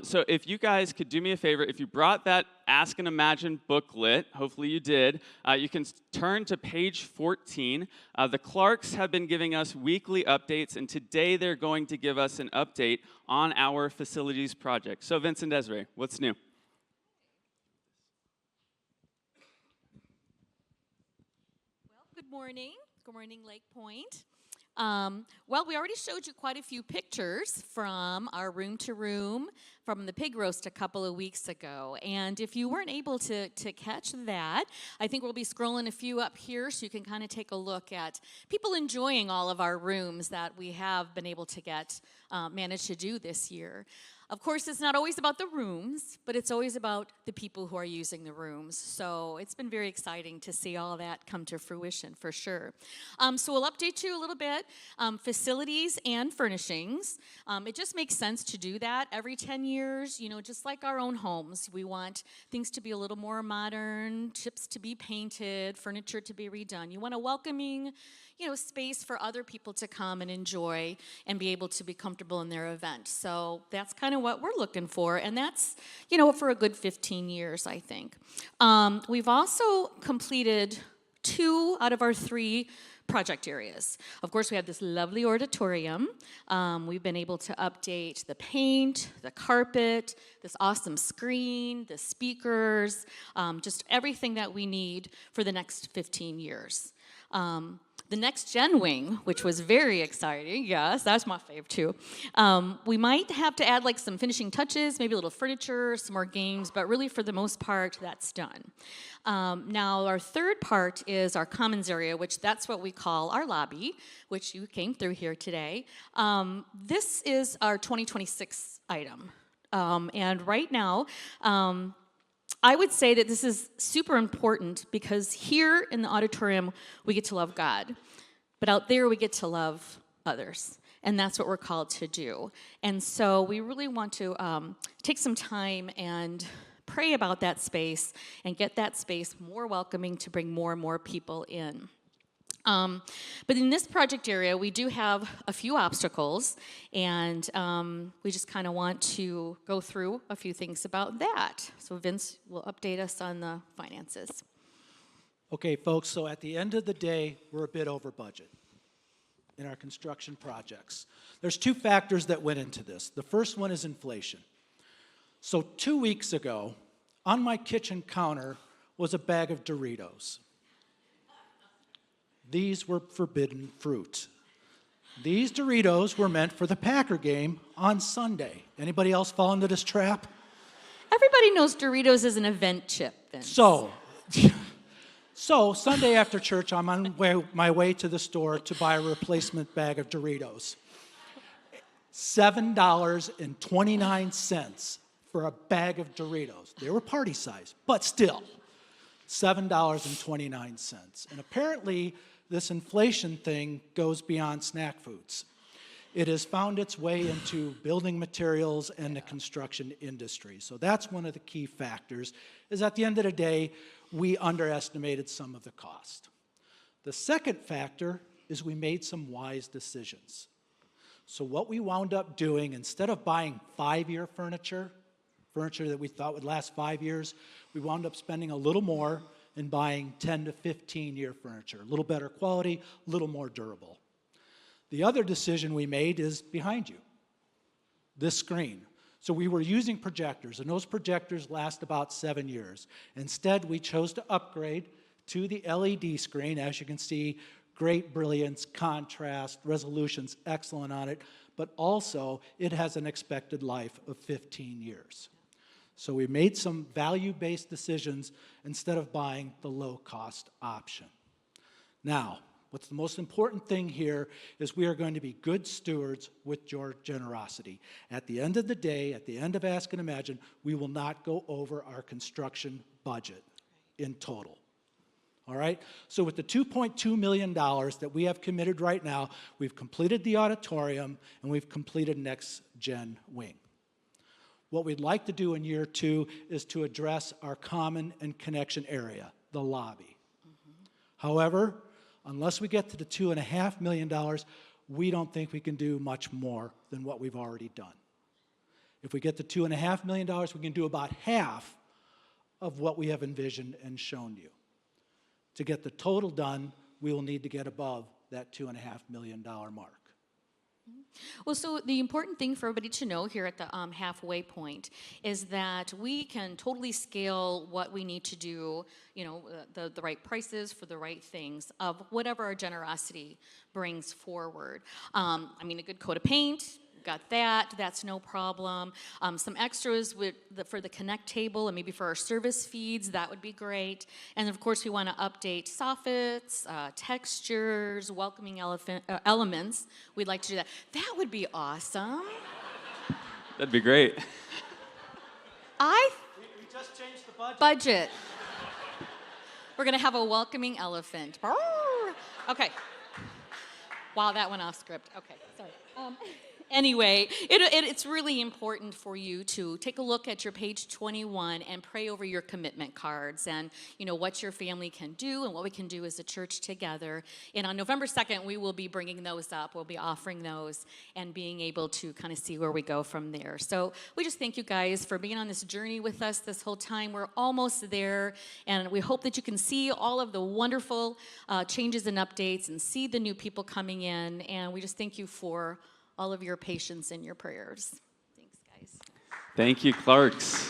So if you guys could do me a favor, if you brought that Ask and Imagine booklet, hopefully you did, you can turn to page 14. The Clarks have been giving us weekly updates, and today they're going to give us an update on our facilities project. So Vince and Desiree, what's new? Well, good morning. Good morning, Lake Point. Well, we already showed you quite a few pictures from our room to room from the pig roast a couple of weeks ago. And if you weren't able to catch that, I think we'll be scrolling a few up here so you can kind of take a look at people enjoying all of our rooms that we have been able to manage to do this year. Of course, it's not always about the rooms, but it's always about the people who are using the rooms. So it's been very exciting to see all that come to fruition for sure. So we'll update you a little bit. Facilities and furnishings. It just makes sense to do that every 10 years, just like our own homes. We want things to be a little more modern, chips to be painted, furniture to be redone. You want a welcoming, space for other people to come and enjoy and be able to be comfortable in their event. So that's kind of what we're looking for, and that's, for a good 15 years, I think. We've also completed 2 out of our 3 project areas. Of course, we have this lovely auditorium. We've been able to update the paint, the carpet, this awesome screen, the speakers, just everything that we need for the next 15 years. The next gen wing, which was very exciting, yes, that's my fave too. We might have to add like some finishing touches, maybe a little furniture, some more games, but really for the most part, that's done. Now our third part is our commons area, which that's what we call our lobby, which you came through here today. This is our 2026 item. And right now, I would say that this is super important because here in the auditorium, we get to love God. But out there, we get to love others. And that's what we're called to do. And so we really want to take some time and pray about that space and get that space more welcoming to bring more and more people in. But in this project area, we do have a few obstacles, and we just kind of want to go through a few things about that. So Vince will update us on the finances. Okay, folks, so at the end of the day, we're a bit over budget in our construction projects. There's 2 factors that went into this. The first one is inflation. So 2 weeks ago, on my kitchen counter was a bag of Doritos. These were forbidden fruit. These Doritos were meant for the Packer game on Sunday. Anybody else fall into this trap? Everybody knows Doritos is an event chip, Vince. So Sunday after church, I'm on my way to the store to buy a replacement bag of Doritos. $7.29 for a bag of Doritos. They were party size, but still, $7.29. And apparently, this inflation thing goes beyond snack foods. It has found its way into building materials and the construction industry. So that's one of the key factors, is at the end of the day, we underestimated some of the cost. The second factor is we made some wise decisions. So what we wound up doing, instead of buying 5-year furniture that we thought would last 5 years, we wound up spending a little more and buying 10 to 15-year furniture, a little better quality, a little more durable. The other decision we made is behind you, this screen. So we were using projectors, and those projectors last about 7 years. Instead, we chose to upgrade to the LED screen. As you can see, great brilliance, contrast, resolution's excellent on it, but also it has an expected life of 15 years. So we made some value-based decisions instead of buying the low-cost option. Now, what's the most important thing here is we are going to be good stewards with your generosity. At the end of the day, at the end of Ask and Imagine, we will not go over our construction budget in total. All right? So with the $2.2 million that we have committed right now, we've completed the auditorium and we've completed Next Gen Wing. What we'd like to do in year 2 is to address our common and connection area, the lobby. However, unless we get to the $2.5 million, we don't think we can do much more than what we've already done. If we get the $2.5 million, we can do about half of what we have envisioned and shown you. To get the total done, we will need to get above that $2.5 million mark. Well, so the important thing for everybody to know here at the halfway point is that we can totally scale what we need to do, you know, the right prices for the right things of whatever our generosity brings forward. I mean, a good coat of paint, got that, that's no problem. Some extras for the Connect table and maybe for our service feeds, that would be great. And of course, we want to update soffits, textures, welcoming elements. We'd like to do that. That would be awesome. That'd be great. We just changed the Budget. We're going to have a welcoming elephant. Okay. Wow, that went off script. Okay, sorry. Anyway, it's really important for you to take a look at your page 21 and pray over your commitment cards and, you know, what your family can do and what we can do as a church together. And on November 2nd, we will be bringing those up. We'll be offering those and being able to kind of see where we go from there. So we just thank you guys for being on this journey with us this whole time. We're almost there, and we hope that you can see all of the wonderful changes and updates and see the new people coming in. And we just thank you for all of your patience and your prayers. Thanks, guys. Thank you, Clarks.